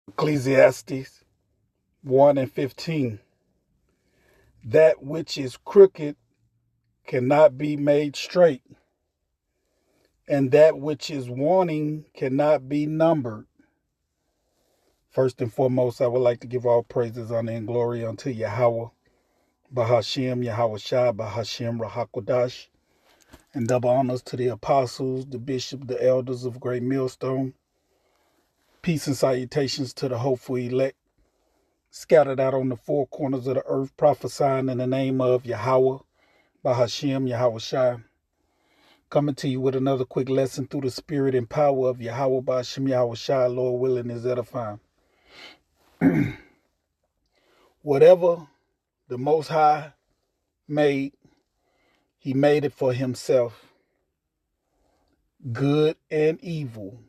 Ecclesiastes 1 and 15. That which is crooked cannot be made straight, and that which is wanting cannot be numbered. First and foremost, I would like to give all praises, honor, and glory unto Yahweh, Bahashem, Yahweh Shai, Bahashem, Rahakodash, and double honors to the apostles, the bishop, the elders of Great Millstone. Peace and salutations to the hopeful elect, scattered out on the four corners of the earth, prophesying in the name of Yahweh, Bahashem, Yahweh Shai. Coming to you with another quick lesson through the spirit and power of Yahweh, Bahashem, Yahweh Shai, Lord willing, is edifying. Whatever the Most High made, He made it for Himself, good and evil.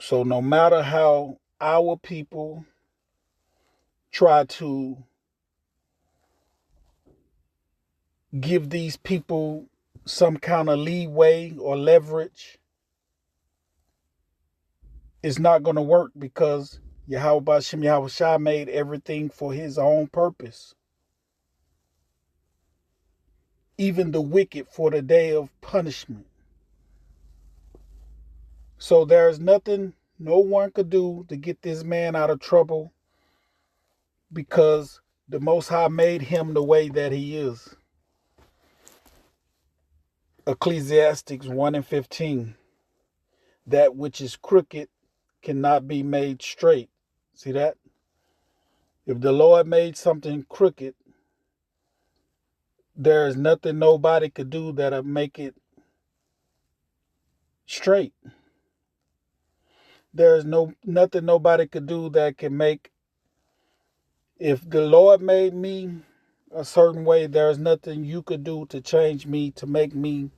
So no matter how our people try to give these people some kind of leeway or leverage, it's not going to work, because Yahweh Bashem Yahweh Shai made everything for His own purpose. Even the wicked for the day of punishment. So there's nothing no one could do to get this man out of trouble, because the Most High made him the way that he is. Ecclesiastes 1 and 15. That which is crooked cannot be made straight. See that? If the Lord made something crooked, there is nothing nobody could do that'll make it straight. There's nothing nobody could do that can make. If the Lord made me a certain way, there's nothing you could do to change me, to make me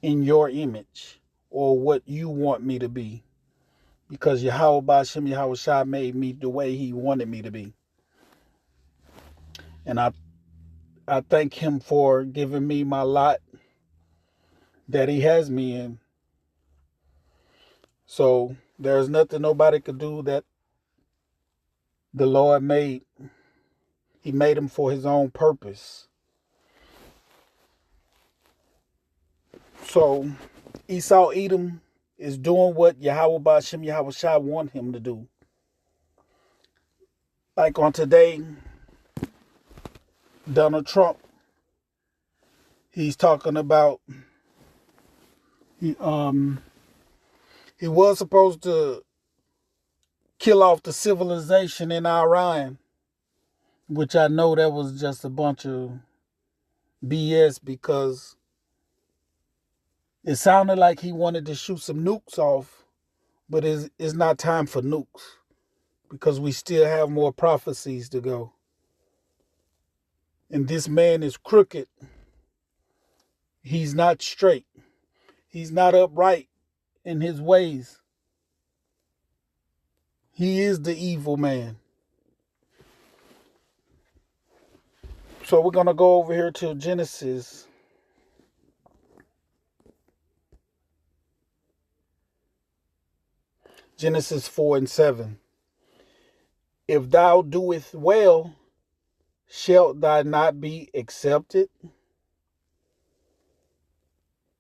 in your image or what you want me to be. Because Yahweh Bashem Yahweh Shai made me the way He wanted me to be. And I thank Him for giving me my lot that He has me in. So there's nothing nobody could do that the Lord made. He made him for His own purpose. So Esau Edom is doing what Yahweh Bashem Yahweh Shai want him to do. Like on today, Donald Trump, he's talking about he was supposed to kill off the civilization in Iran, which I know that was just a bunch of BS, because it sounded like he wanted to shoot some nukes off, but it's not time for nukes, because we still have more prophecies to go. And this man is crooked. He's not straight. He's not upright in his ways. He is the evil man. So we're going to go over here to Genesis. Genesis 4 and 7. If thou doest well, shalt thou not be accepted?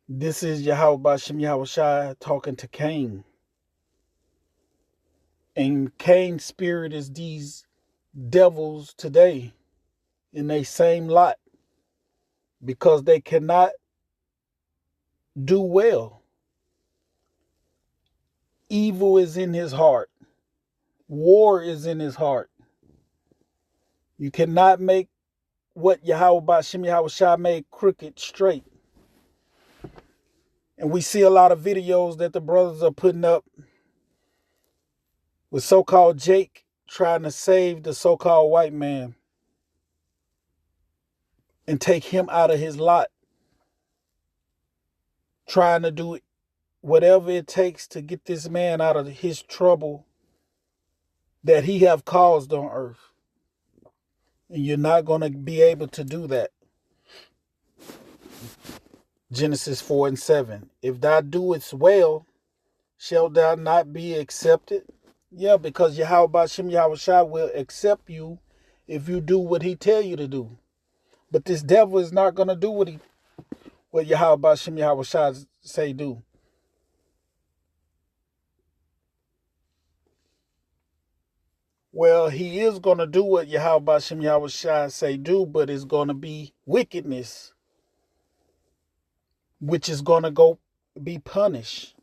This is Yahweh Bashem Yahweh Shai talking to Cain. And Cain's spirit is these devils today in their same lot, because they cannot do well. Evil is in his heart. War is in his heart. You cannot make what Yahweh Bashem Yahweh Shai made crooked straight. And we see a lot of videos that the brothers are putting up with so-called Jake trying to save the so-called white man and take him out of his lot, trying to do whatever it takes to get this man out of his trouble that he have caused on earth. And you're not going to be able to do that. Genesis 4 and 7. If thou doest well, shall thou not be accepted? Yeah, because Yahweh Bashem Yahweh Shai will accept you if you do what he tell you to do. But this devil is not going to do what Yahweh Bashem Yahweh Shai say do. Well, he is going to do what Yahweh Bashem Yahweh Shai say do, but it's going to be wickedness, which is going to go be punished.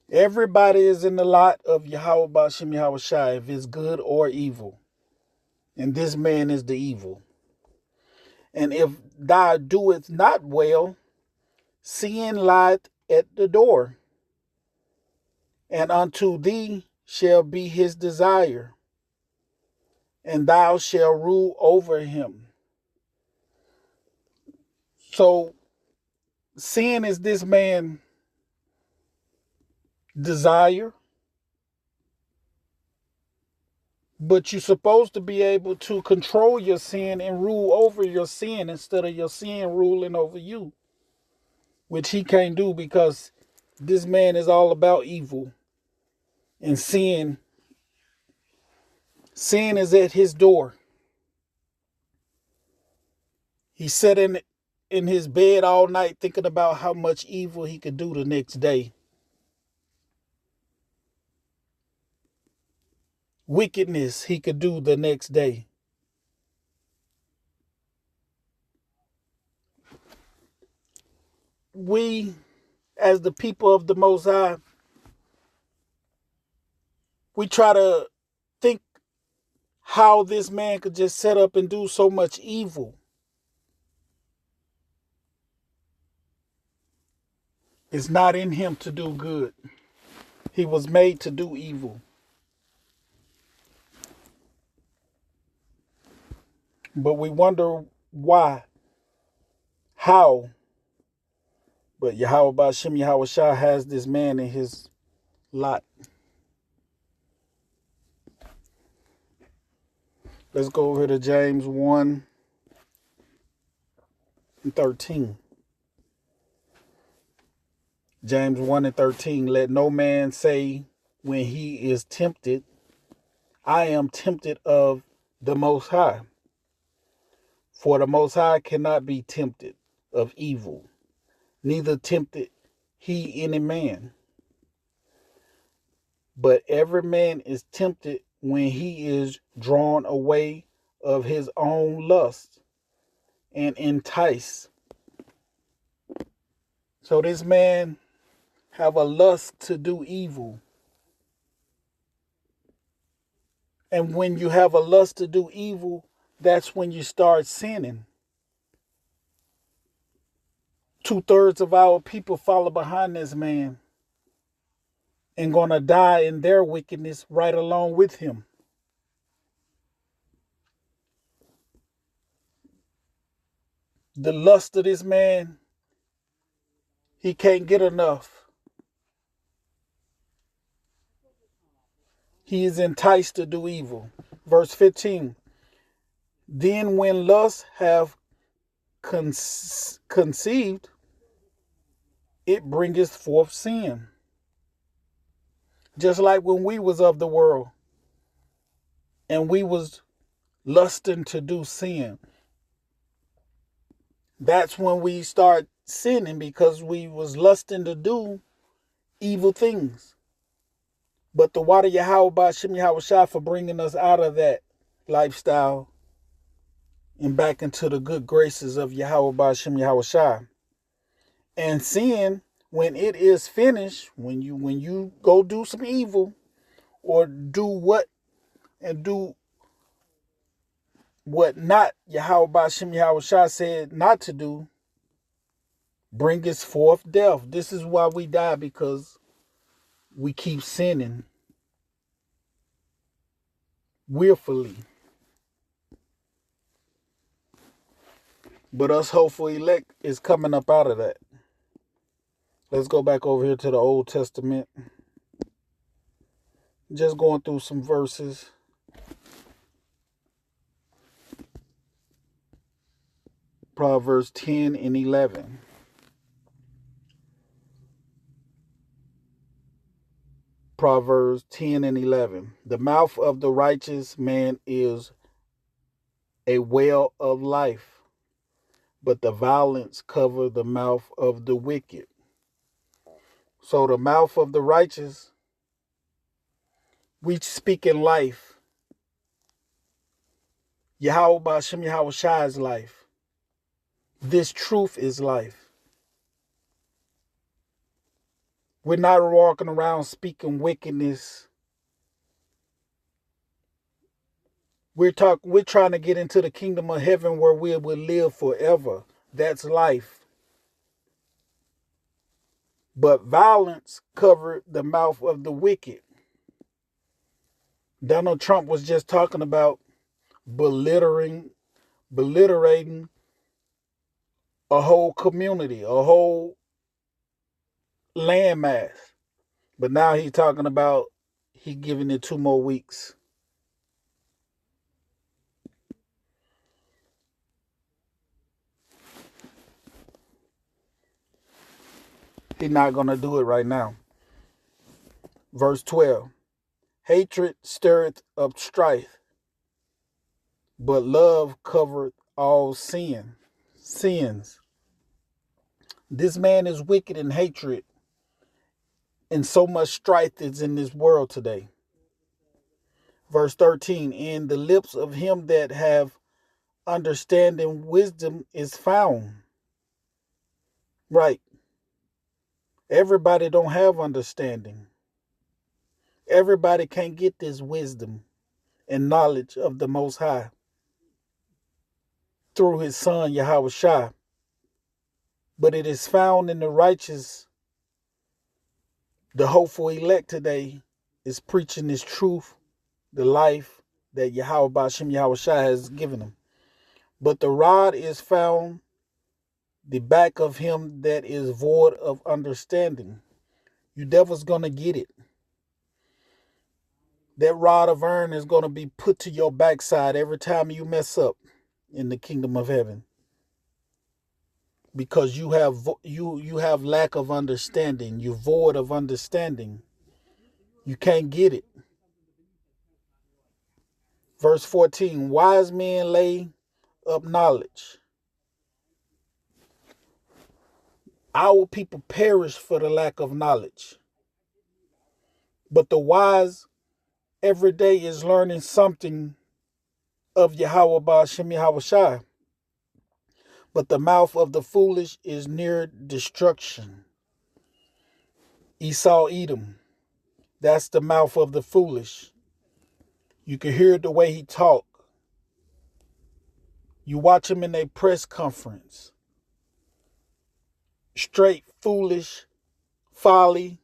Everybody is in the lot of Yahweh Bashem Yahweh Shai, if it's good or evil. And this man is the evil. And if thou doest not well, sin lieth at the door, and unto thee shall be his desire, and thou shalt rule over him. So sin is this man's desire, but you're supposed to be able to control your sin and rule over your sin instead of your sin ruling over you, which he can't do because this man is all about evil. And sin is at his door. He sat in his bed all night thinking about how much evil he could do the next day. Wickedness he could do the next day. We, as the people of the Most High, we try to think how this man could just set up and do so much evil. It's not in him to do good. He was made to do evil. But we wonder why, how. But Yahweh Bashem Yahweh Shai has this man in his lot. Let's go over to James 1:13. James 1:13. Let no man say when he is tempted, I am tempted of the Most High. For the Most High cannot be tempted of evil, neither tempted he any man. But every man is tempted when he is drawn away of his own lust and enticed. So this man have a lust to do evil. And when you have a lust to do evil, that's when you start sinning. 2/3 of our people follow behind this man and gonna die in their wickedness right along with him. The lust of this man, he can't get enough. He is enticed to do evil. Verse 15. Then when lust have conceived, it bringeth forth sin. Just like when we was of the world and we was lusting to do sin. That's when we start sinning, because we was lusting to do evil things. But the water Yahweh Bashem Yahweh Shai for bringing us out of that lifestyle and back into the good graces of Yahweh Bashem Yahweh Shai. And sin, when it is finished, when you go do some evil or do what not Yahweh Bashem Yahweh Shai said not to do, bringeth forth death. This is why we die, because we keep sinning willfully. But us hopeful elect is coming up out of that. Let's go back over here to the Old Testament. Just going through some verses. Proverbs 10 and 11. Proverbs 10 and 11. The mouth of the righteous man is a well of life, but the violence cover the mouth of the wicked. So the mouth of the righteous, we speak in life. Yahweh Ba'ashem Yahweh Shai is life. This truth is life. We're not walking around speaking wickedness. We're trying to get into the kingdom of heaven where we will live forever. That's life. But violence covered the mouth of the wicked. Donald Trump was just talking about belittling a whole community, a whole landmass. But now he's talking about he giving it 2 more weeks. He's not going to do it right now. Verse 12. Hatred stirreth up strife, but love covereth all sins. This man is wicked in hatred, and so much strife is in this world today. Verse 13. In the lips of him that have understanding wisdom is found. Right. Everybody don't have understanding. Everybody can't get this wisdom and knowledge of the Most High through his son Yahweh Shai. But it is found in the righteous. The hopeful elect today is preaching this truth, the life that Yahweh Ba'ashem Yahweh Shai has given them. But the rod is found the back of him that is void of understanding. You devil's going to get it. That rod of iron is going to be put to your backside every time you mess up in the kingdom of heaven. Because you have lack of understanding. You're void of understanding. You can't get it. Verse 14. Wise men lay up knowledge. Our people perish for the lack of knowledge. But the wise every day is learning something of Yahweh Ba'ashem Yahweh Shai. But the mouth of the foolish is near destruction. Esau Edom. That's the mouth of the foolish. You can hear the way he talk. You watch him in a press conference. Straight foolish folly.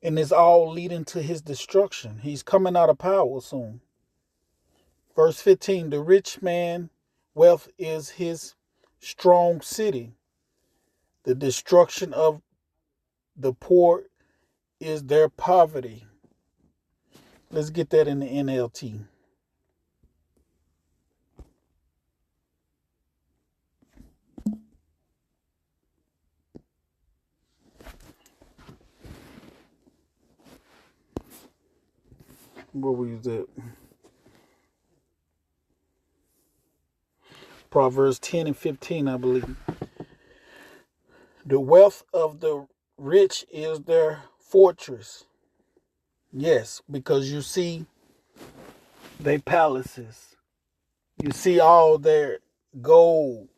And it's all leading to his destruction. He's coming out of power soon. Verse 15. The rich man wealth is his strong city. The destruction of the poor is their poverty. Let's get that in the NLT. Where we use that? Proverbs 10 and 15, I believe. The wealth of the rich is their fortress. Yes, because you see their palaces. You see all their gold.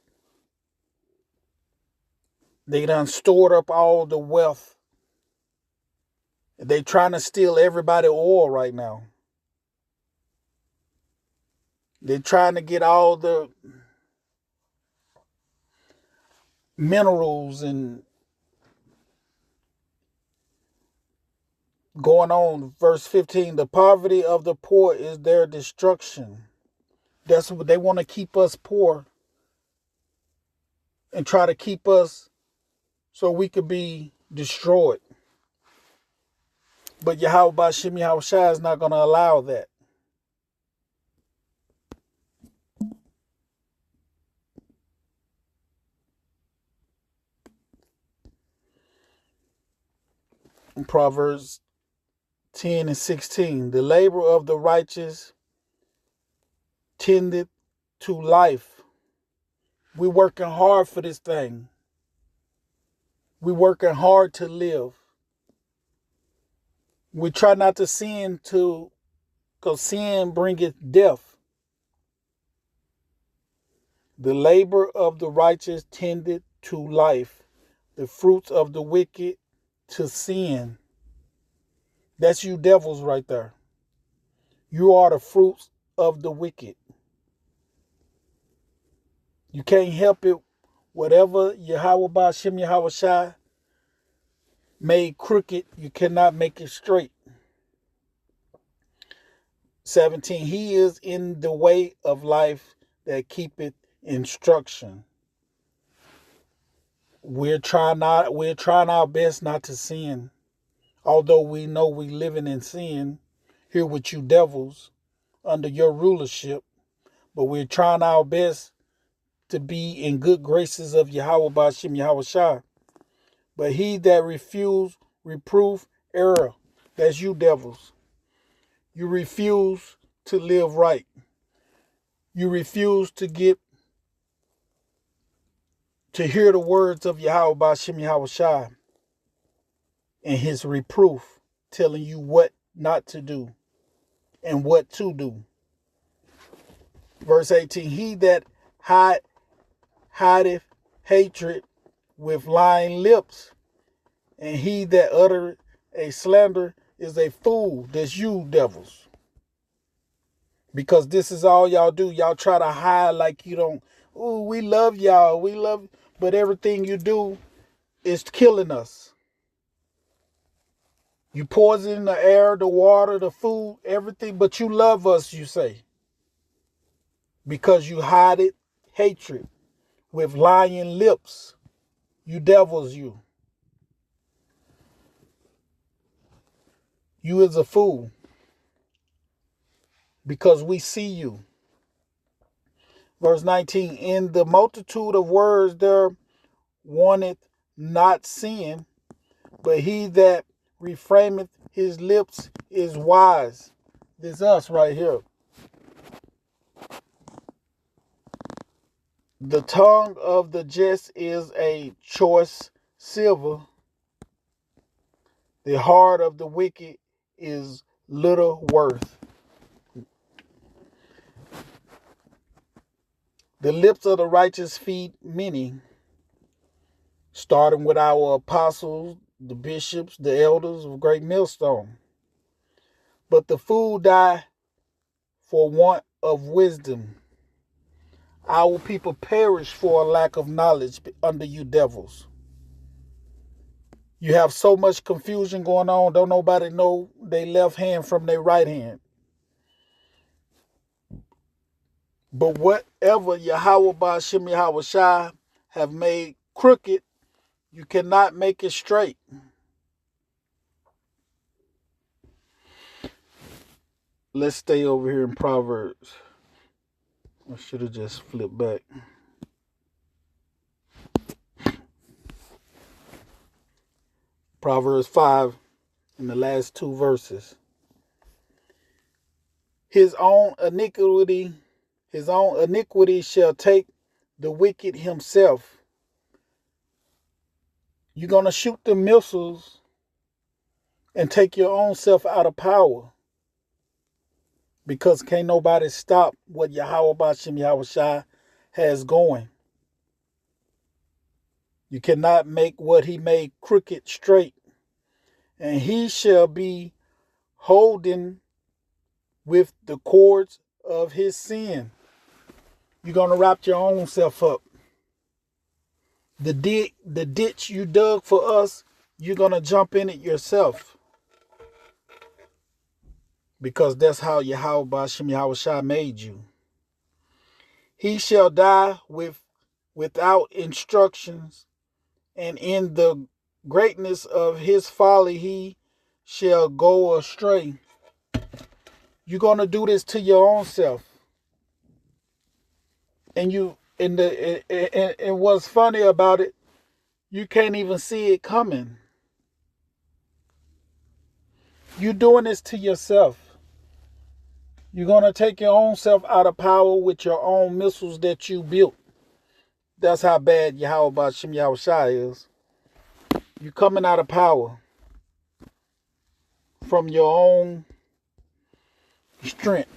They done stored up all the wealth. They trying to steal everybody oil right now. They're trying to get all the minerals and going on. Verse 15, the poverty of the poor is their destruction. That's what they want to, keep us poor and try to keep us so we could be destroyed. But Yahweh Ba'ashem Yahweh Shai is not going to allow that. In Proverbs 10 and 16. The labor of the righteous tendeth to life. We're working hard for this thing. We're working hard to live. We try not to sin because sin bringeth death. The labor of the righteous tendeth to life. The fruits of the wicked to sin. That's you devils right there. You are the fruits of the wicked. You can't help it. Whatever Yahweh Ba'ashem Yahweh Shai made crooked, you cannot make it straight. 17. He is in the way of life that keepeth instruction. We're trying our best not to sin. Although we know we living in sin here with you devils under your rulership. But we're trying our best to be in good graces of Yahweh Ba'ashem Yahweh Shai. But he that refuse reproof error, that's you devils. You refuse to live right. You refuse to hear the words of Yahweh Ba'ashem Yahweh Shai and his reproof, telling you what not to do and what to do. Verse 18, he that hideth hatred with lying lips, and he that uttereth a slander is a fool. That's you devils. Because this is all y'all do. Y'all try to hide like you don't. Ooh, we love y'all. We love. But everything you do is killing us. You poison the air, the water, the food, everything. But you love us, you say. Because you hide it, hatred with lying lips. You devils, you. You is a fool. Because we see you. Verse 19, in the multitude of words there wanteth not sin, but he that reframeth his lips is wise. This is us right here. The tongue of the just is a choice silver. The heart of the wicked is little worth. The lips of the righteous feed many, starting with our apostles, the bishops, the elders of Great Millstone. But the fool die for want of wisdom. Our people perish for a lack of knowledge under you devils. You have so much confusion going on, don't nobody know their left hand from their right hand. But whatever Yahweh Ba'ashem Yahweh Shai have made crooked, you cannot make it straight. Let's stay over here in Proverbs. I should have just flipped back. Proverbs 5 in the last two verses. His own iniquity shall take the wicked himself. You're going to shoot the missiles and take your own self out of power. Because can't nobody stop what Yahweh Ba'ashem Yahweh Shai has going. You cannot make what he made crooked straight. And he shall be holden with the cords of his sin. You're going to wrap your own self up. The ditch you dug for us, you're going to jump in it yourself. Because that's how Yahweh Ba'ashem Yahweh Shai made you. He shall die without instructions, and in the greatness of his folly he shall go astray. You're going to do this to your own self. And what's funny about it, you can't even see it coming. You're doing this to yourself. You're going to take your own self out of power with your own missiles that you built. That's how bad Yahweh Bashim Yahushai is. You're coming out of power from your own strength.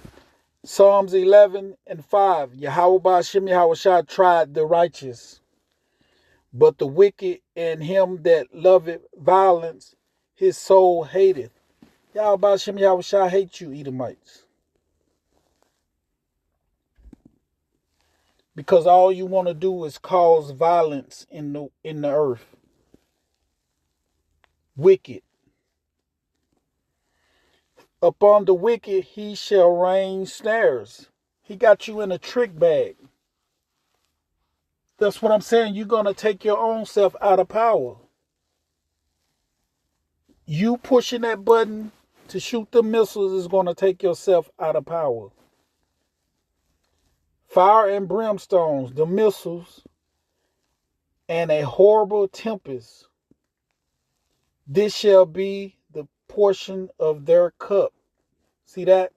Psalms 11:5. Yahweh Bashim Yahushai tried the righteous, but the wicked and him that loveth violence, his soul hateth. Yahweh Bashim Yahushai hate you, Edomites. Because all you want to do is cause violence in the earth. Wicked. Upon the wicked he shall rain snares. He got you in a trick bag. That's what I'm saying. You're going to take your own self out of power. You pushing that button to shoot the missiles is going to take yourself out of power. Fire and brimstones, the missiles, and a horrible tempest. This shall be the portion of their cup. See that?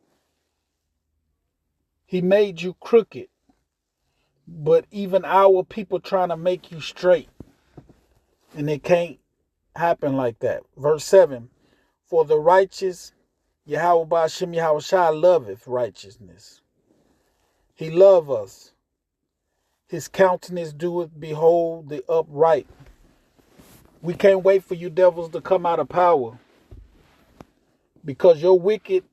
He made you crooked. But even our people trying to make you straight. And it can't happen like that. Verse 7. For the righteous, Yahweh Ba'ashem Yahushai loveth righteousness. He love us. His countenance doeth behold the upright. We can't wait for you devils to come out of power. Because your wicked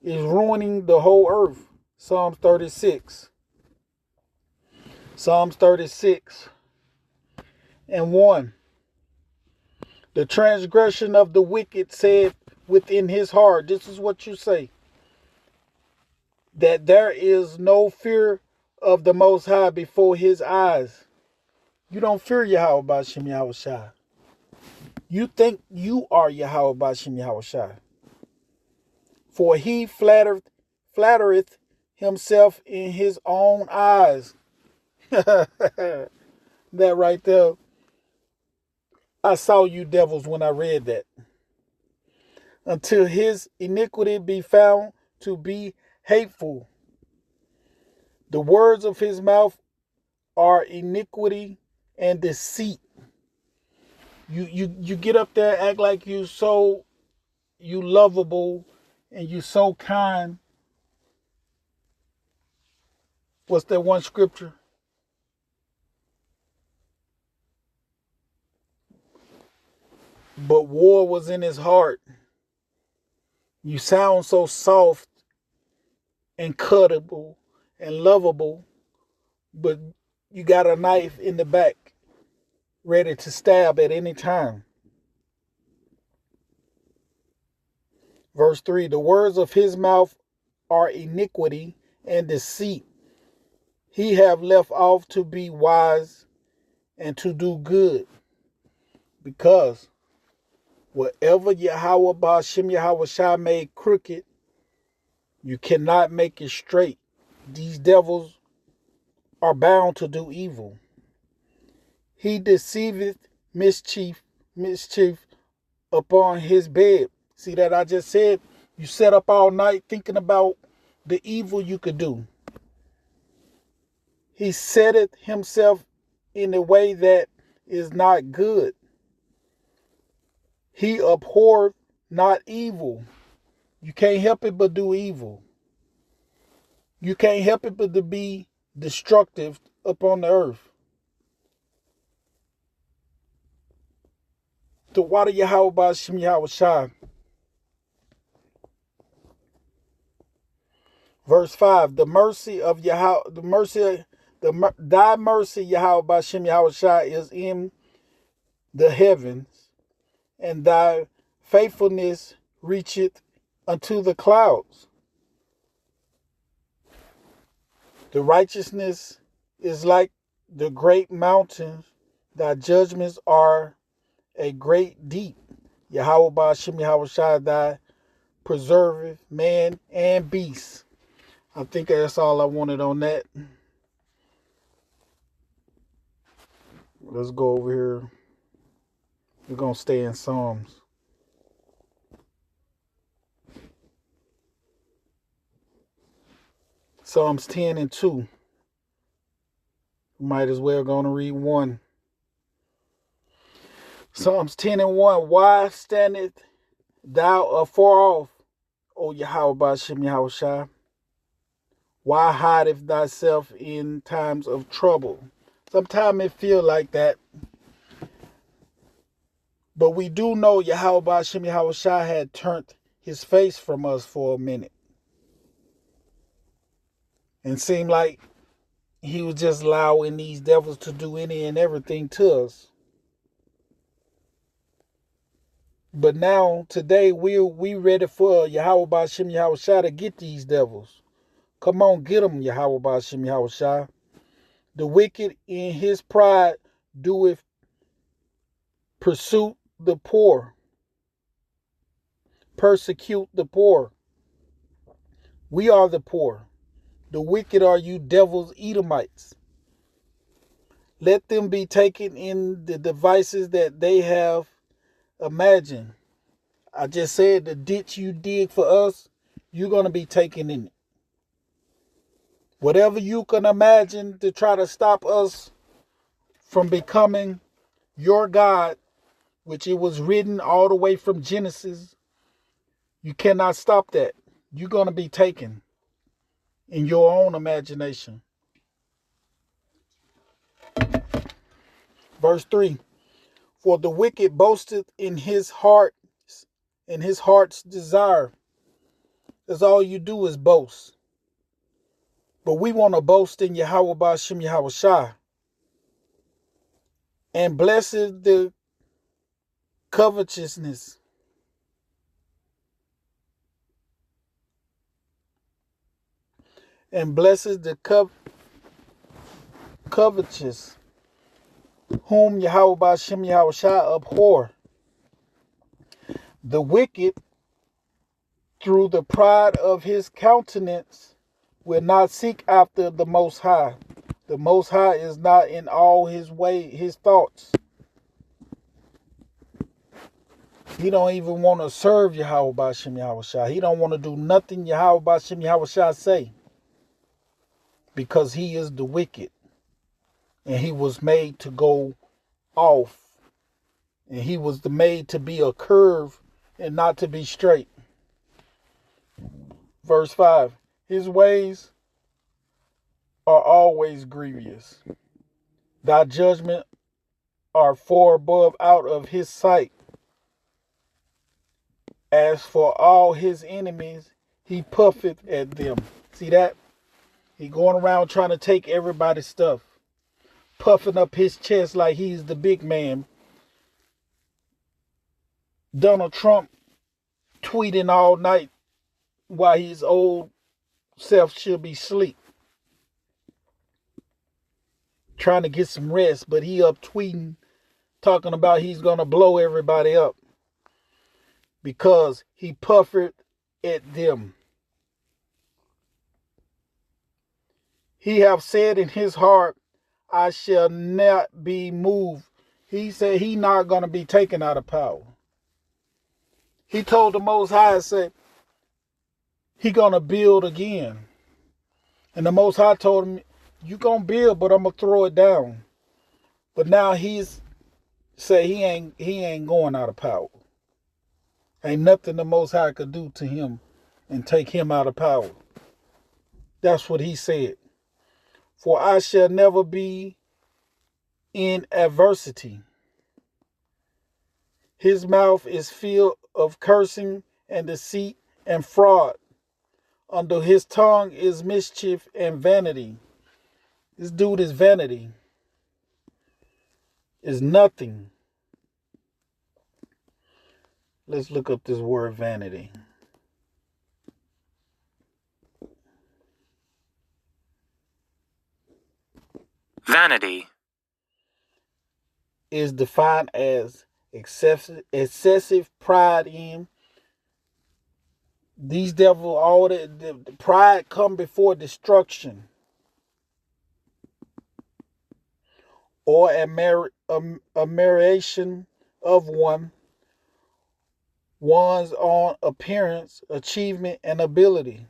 is ruining the whole earth. Psalms 36. Psalms 36:1. The transgression of the wicked said within his heart. This is what you say. That there is no fear of the Most High before his eyes. You don't fear Yahweh Ba'ashem Yahushai. You think you are Yahweh Ba'ashem Yahushai. For he flattereth himself in his own eyes. That right there. I saw you devils when I read that. Until his iniquity be found to be hateful. The words of his mouth are iniquity and deceit. You get up there, act like you lovable and you so kind. What's that one scripture? But war was in his heart. You sound so soft and cuttable and lovable, but you got a knife in the back ready to stab at any time. Verse 3, the words of his mouth are iniquity and deceit. He have left off to be wise and to do good. Because whatever Yahweh Ba'ashem Yahushai made crooked, you cannot make it straight. These devils are bound to do evil. He deceiveth mischief upon his bed. See that I just said? You set up all night thinking about the evil you could do. He setteth himself in a way that is not good. He abhorreth not evil. You can't help it but do evil. You can't help it but to be destructive upon the earth. The water Yahweh Ba'ashem Yahushai. Verse 5. The mercy of Yahweh, thy mercy, Yahweh Ba'ashem Yahushai, is in the heavens, and thy faithfulness reacheth unto the clouds. The righteousness is like the great mountains, thy judgments are a great deep. Yahweh Ba'ashem Yahushai, thy preserveth man and beast. I think that's all I wanted on that. Let's go over here. We're going to stay in Psalms. Psalms 10 and 2. Might as well go and read 1. Psalms 10 and 1. Why standeth thou afar off, O Yahweh Ba'ashem Yahushua? Why hideth thyself in times of trouble? Sometimes it feel like that. But we do know Yahweh Ba'ashem Yahushua had turned his face from us for a minute. And seemed like he was just allowing these devils to do any and everything to us. But now, today, we ready for Yahweh Ba'ashem Yahushua to get these devils. Come on, get them, Yahweh Ba'ashem Yahushua. The wicked in his pride doeth pursue the poor. Persecute the poor. We are the poor. The wicked are you devils, Edomites. Let them be taken in the devices that they have imagined. I just said the ditch you dig for us, you're going to be taken in it. Whatever you can imagine to try to stop us from becoming your God, which it was written all the way from Genesis, you cannot stop that. You're going to be taken in your own imagination. Verse 3. For the wicked boasteth in his heart's desire. That's all you do is boast. But we want to boast in Yahweh Ba'ashem Yahushua. And blessed the covetousness. And blessed the covetous, whom Yahweh Ba'ashem Yahushua abhor. The wicked, through the pride of his countenance, will not seek after the Most High. The Most High is not in all his thoughts. He don't even want to serve Yahweh Ba'ashem Yahushua. He don't want to do nothing Yahweh Ba'ashem Yahushua say. Because he is the wicked. And he was made to go off. And he was made to be a curve and not to be straight. Verse 5. His ways are always grievous. Thy judgment are far above out of his sight. As for all his enemies, he puffeth at them. See that? He going around trying to take everybody's stuff. Puffing up his chest like he's the big man. Donald Trump tweeting all night while his old self should be asleep. Trying to get some rest, but he up tweeting, talking about he's going to blow everybody up. Because he puffed at them. He have said in his heart, I shall not be moved. He said he not going to be taken out of power. He told the Most High, said he going to build again. And the Most High told him, you going to build, but I'm going to throw it down. But now he's say he ain't going out of power. Ain't nothing the Most High could do to him and take him out of power. That's what he said. For I shall never be in adversity. His mouth is filled of cursing and deceit and fraud. Under his tongue is mischief and vanity. This dude is vanity. Is nothing. Let's look up this word vanity. Vanity is defined as excessive pride in. These devils, all the pride come before destruction. Or admiration of one's own appearance, achievement, and ability.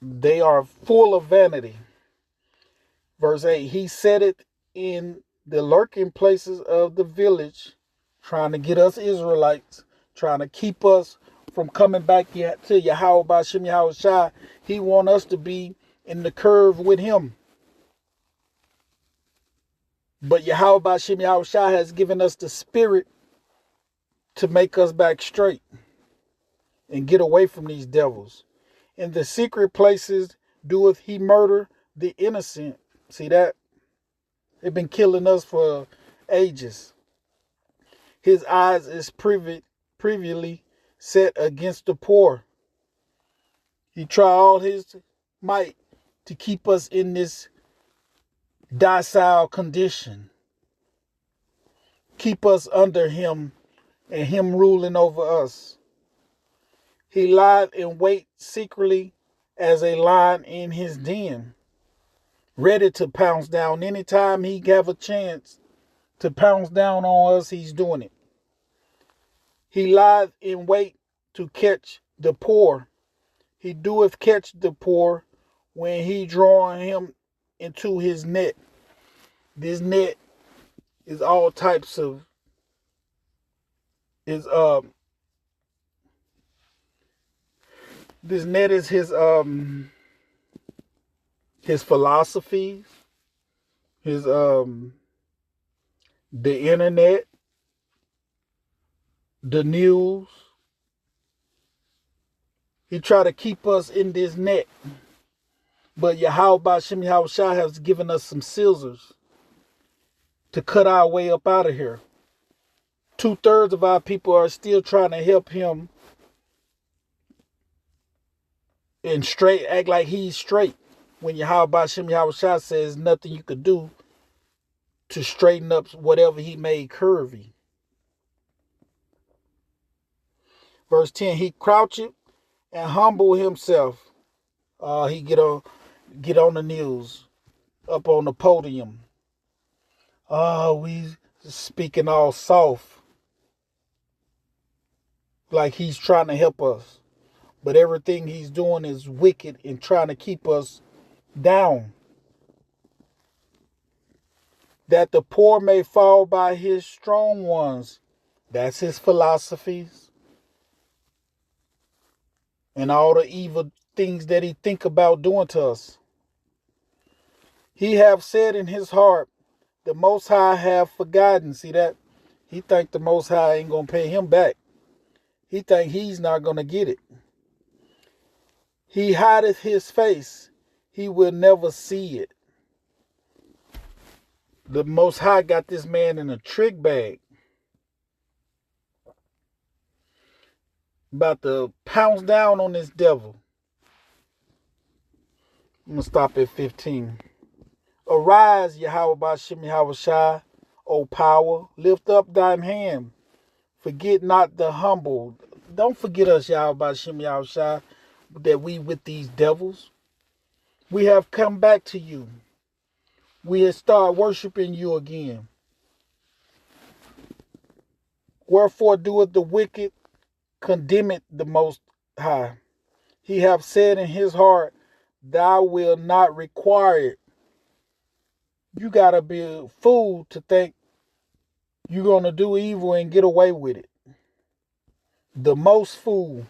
They are full of vanity. Verse 8, he set it in the lurking places of the village, trying to get us Israelites, trying to keep us from coming back to Yahweh Ba'Shem Yahweh Shai. He want us to be in the curve with him. But Yahweh Ba'Shem Yahweh Shai has given us the spirit to make us back straight and get away from these devils. In the secret places doeth he murder the innocent. See that? They've been killing us for ages. His eyes is privily set against the poor. He try all his might to keep us in this docile condition. Keep us under him and him ruling over us. He lied in wait secretly as a lion in his den, ready to pounce down anytime he have a chance to pounce down on us. He's doing it. He lieth in wait to catch the poor. He doeth catch the poor when he drawing him into his net. This net is all types of this net is his philosophies, his the internet, the news. He try to keep us in this net. But Yahweh Ba'Shem Yahweh Shai has given us some scissors to cut our way up out of here. 2/3 of our people are still trying to help him and straight act like he's straight. When Yahweh Ba'Shem Yahweh Shai says nothing you could do to straighten up whatever he made curvy. Verse 10, he croucheth and humble himself. He get on the news, up on the podium. We speaking all soft, like he's trying to help us. But everything he's doing is wicked and trying to keep us down. That the poor may fall by his strong ones. That's his philosophies. And all the evil things that he think about doing to us. He have said in his heart, the Most High have forgotten. See that? He think the Most High ain't going to pay him back. He think he's not going to get it. He hideth his face. He will never see it. The Most High got this man in a trick bag. About to pounce down on this devil. I'm going to stop at 15. Arise, Yahweh Ba'Shem Yahweh Shai, O power, lift up thine hand. Forget not the humble. Don't forget us, Yahweh Ba'Shem Yahweh Shai, that we with these devils. We have come back to you. We have started worshiping you again. Wherefore doeth the wicked condemn it the Most High. He have said in his heart, thou wilt not require it. You gotta be a fool to think you're gonna do evil and get away with it. The most fool.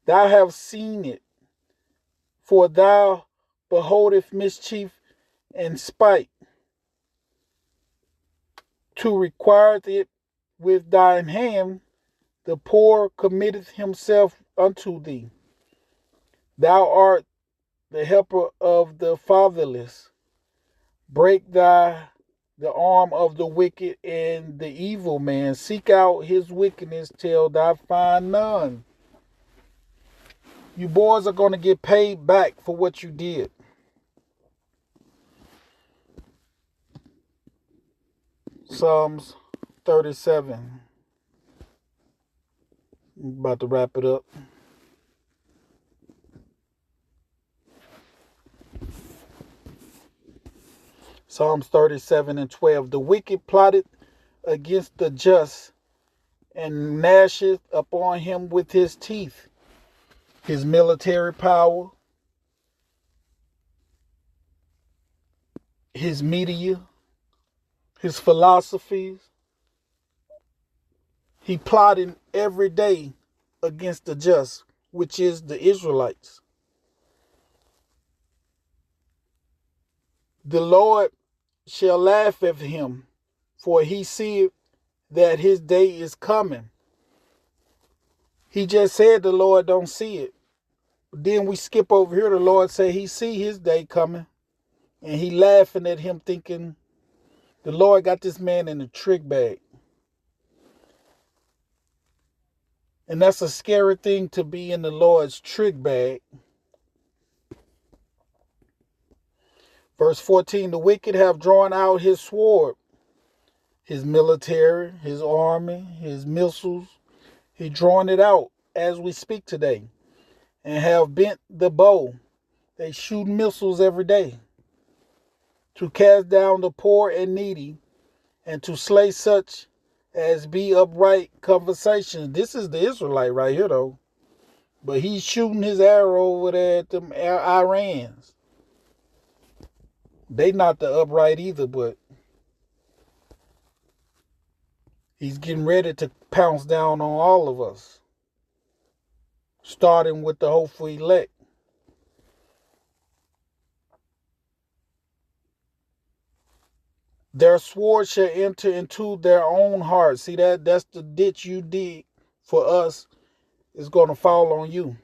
Thou have seen it, for thou beholdeth mischief and spite, to require it with thine hand. The poor committeth himself unto thee. Thou art the helper of the fatherless. Break the arm of the wicked and the evil man. Seek out his wickedness till thou find none. You boys are going to get paid back for what you did. Psalms 37. I'm about to wrap it up. Psalms 37 and 12. The wicked plotted against the just and gnasheth upon him with his teeth. His military power, his media, his philosophies. He plotting every day against the just, which is the Israelites. The Lord shall laugh at him, for he seeth that his day is coming. He just said the Lord don't see it. Then we skip over here. The Lord say he see his day coming. And he laughing at him thinking the Lord got this man in a trick bag. And that's a scary thing, to be in the Lord's trick bag. Verse 14, the wicked have drawn out his sword, his military, his army, his missiles. He drawn it out as we speak today, and have bent the bow. They shoot missiles every day to cast down the poor and needy, and to slay such as be upright conversations. This is the Israelite right here, though. But he's shooting his arrow over there at them Irans. They not the upright either, but he's getting ready to pounce down on all of us, starting with the hopeful elect. Their sword shall enter into their own heart. See that's the ditch you dig for us is going to fall on you.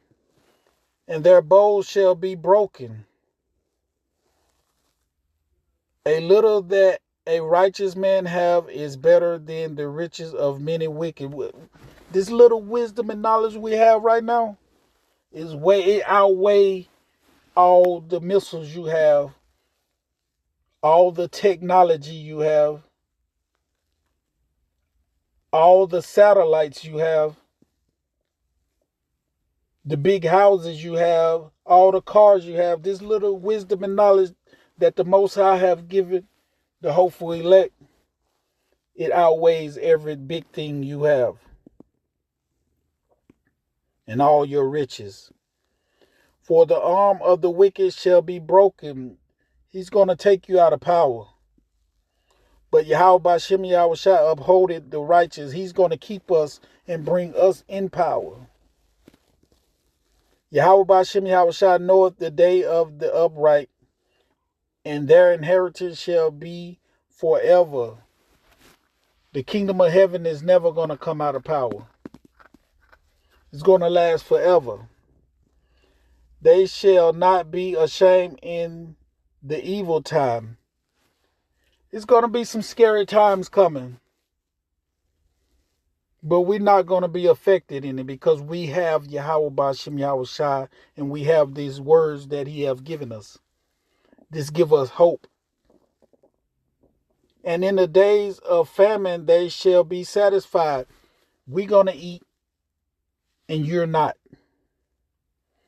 And their bows shall be broken. A little that a righteous man have is better than the riches of many wicked. This little wisdom and knowledge we have right now it outweigh all the missiles you have, all the technology you have, all the satellites you have, the big houses you have, all the cars you have. This little wisdom and knowledge that the Most High have given the hopeful elect, it outweighs every big thing you have and all your riches. For the arm of the wicked shall be broken. He's going to take you out of power. But Yahweh B'Shem Yahweh Shai upholdeth the righteous. He's going to keep us and bring us in power. Yahweh B'Shem Yahweh Shai knoweth the day of the upright, and their inheritance shall be forever. The kingdom of heaven is never going to come out of power. It's going to last forever. They shall not be ashamed in the evil time. It's going to be some scary times coming. But we're not going to be affected in it because we have Yahweh B'Shem Yahweh Shai, and we have these words that he have given us. This give us hope. And in the days of famine, they shall be satisfied. We're going to eat and you're not.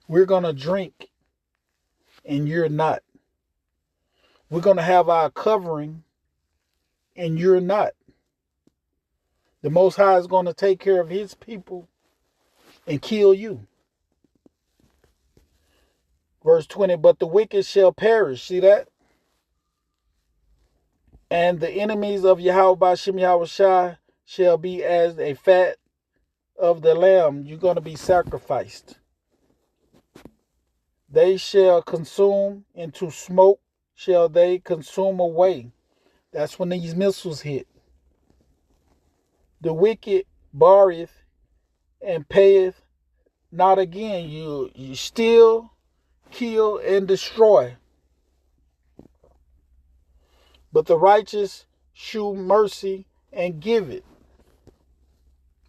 We're going to drink and you're not. We're going to have our covering and you're not. The Most High is going to take care of his people and kill you. Verse 20, but the wicked shall perish. See that? And the enemies of Yahweh B'Shem Yahweh Shai shall be as a fat of the lamb. You're going to be sacrificed. They shall consume into smoke, shall they consume away. That's when these missiles hit. The wicked borroweth and payeth not again. You steal, kill, and destroy. But the righteous shew mercy and give it.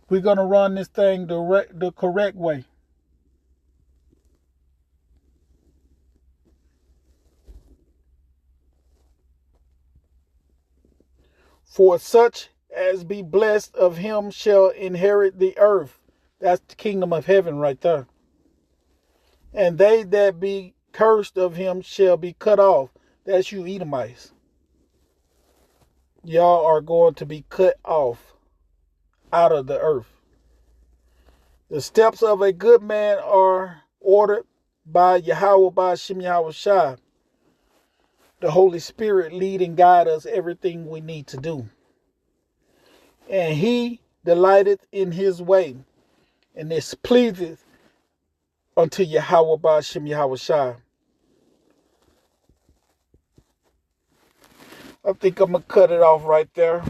We're going to run this thing the correct way. For such as be blessed of him shall inherit the earth. That's the kingdom of heaven right there. And they that be cursed of him shall be cut off. That's you Edomites. Y'all are going to be cut off out of the earth. The steps of a good man are ordered by Yahweh B'Shem Yahweh Shai. the Holy Spirit lead and guide us everything we need to do. And he delighteth in his way, and this pleaseth unto Yahweh Ba'ashem Yahweh Shai. I think I'm going to cut it off right there.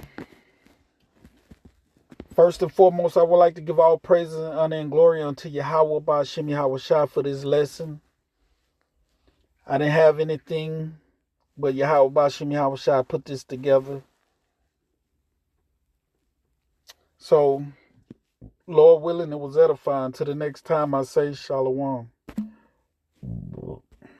First and foremost, I would like to give all praises and honor and glory unto Yahweh Ba'ashem Yahweh Shai for this lesson. I didn't have anything, but Yahweh Ba'ashem Yahweh Shai put this together. So, Lord willing, it was edifying. Till the next time I say Shalom.